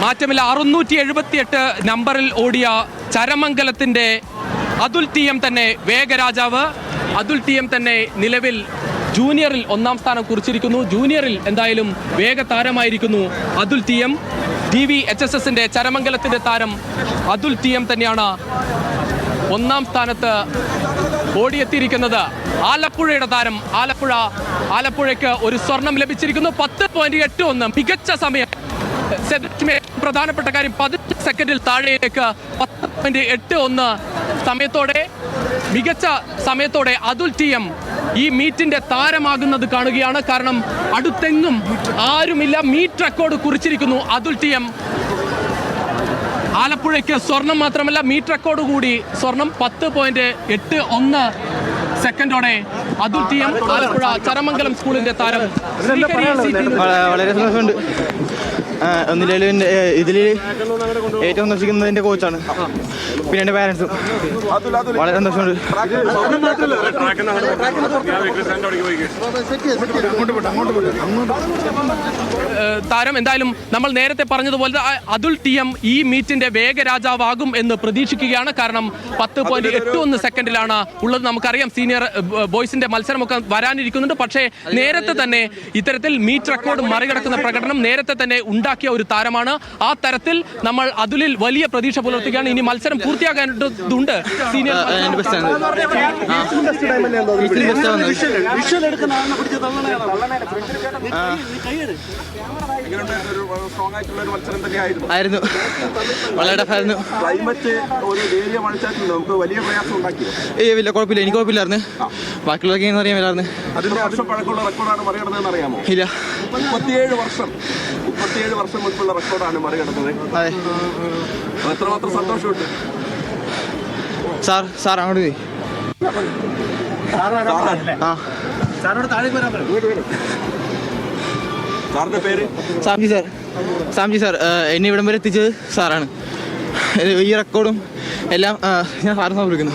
മാറ്റമില്ല. 678 നമ്പറിൽ ഓടിയ ചരമംഗലത്തിൻ്റെ അതുൽ ടി എം തന്നെ വേഗരാജാവ്. അതുൽ ടി എം തന്നെ നിലവിൽ ജൂനിയറിൽ 1ാം സ്ഥാനം കുറിച്ചിരിക്കുന്നു. ജൂനിയറിൽ എന്തായാലും വേഗ താരമായിരിക്കുന്നു അതുൽ ടി എം. DVHSSന്റെ ചരമംഗലത്തിൻ്റെ താരം അതുൽ ടി എം തന്നെയാണ് 1ാം സ്ഥാനത്ത് ഓടിയെത്തിയിരിക്കുന്നത്. ആലപ്പുഴയുടെ താരം ആലപ്പുഴയ്ക്ക് ഒരു സ്വർണം ലഭിച്ചിരിക്കുന്നു. 10.81 മികച്ച സമയം. പ്രധാനപ്പെട്ട കാര്യം 15 സെക്കൻഡിൽ താഴേക്ക് 10.81 മികച്ച സമയത്തോടെ അതുൽ ടി എം ഈ മീറ്റിന്റെ താരമാകുന്നത് കാണുകയാണ്. കാരണം അടുത്തെങ്ങും ആരുമില്ല. മീറ്റ് റെക്കോർഡ് കുറിച്ചിരിക്കുന്നു അതുൽ ടി എം. ആലപ്പുഴയ്ക്ക് സ്വർണം മാത്രമല്ല, മീറ്റ് റെക്കോർഡ് കൂടി സ്വർണം. 10.81 സെക്കൻഡോടെ അതുൽ ടി എം ആലപ്പുഴ ചരമംഗലം സ്കൂളിന്റെ താരം. വളരെ സന്തോഷമുണ്ട്. ഒന്നിലും ഇതിൽ ഏറ്റവും സന്തോഷിക്കുന്നത് എൻ്റെ കോച്ചാണ്, പിന്നെ എൻ്റെ പാരൻസും. വളരെ സന്തോഷമുണ്ട്. താരം എന്തായാലും നമ്മൾ നേരത്തെ പറഞ്ഞതുപോലെ അതുൽ ടി എം ഈ മീറ്റിന്റെ വേഗരാജാവാകും എന്ന് പ്രതീക്ഷിക്കുകയാണ്. കാരണം 10.81 സെക്കൻഡിലാണ് ഉള്ളത്. നമുക്കറിയാം സീനിയർ ബോയ്സിന്റെ മത്സരമൊക്കെ വരാനിരിക്കുന്നുണ്ട്. പക്ഷേ നേരത്തെ തന്നെ ഇത്തരത്തിൽ മീറ്റ് റെക്കോർഡ് മറികടക്കുന്ന പ്രകടനം നേരത്തെ തന്നെ ഉണ്ടാക്കിയ ഒരു താരമാണ്. ആ തരത്തിൽ നമ്മൾ അതുലിൽ വലിയ പ്രതീക്ഷ പുലർത്തുകയാണ്. ഇനി മത്സരം പൂർത്തിയാകേണ്ടതുണ്ട്. സീനിയർ ആയിരുന്നു, വളരെ ടഫായിരുന്നു. ഇല്ല, കുഴപ്പമില്ല. എനിക്ക് കുഴപ്പമില്ലായിരുന്നു. ബാക്കിയുള്ളതൊക്കെ അറിയാൻ മേലായിരുന്നു. ഇല്ല, 37 വർഷം മുൻപുള്ള റെക്കോർഡാണ് മറികടന്നത്. അതെ, എത്രമാത്രം സന്തോഷമുണ്ട്. സാർ അങ്ങോട്ട് പോയി. സാറിന്റെ പേര്? സാംജി സാർ. എന്നെ ഇവിടം വരെ എത്തിച്ചത് സാറാണ്. ഈ റെക്കോർഡും എല്ലാം ഞാൻ സാറിന് വിളിക്കുന്നു.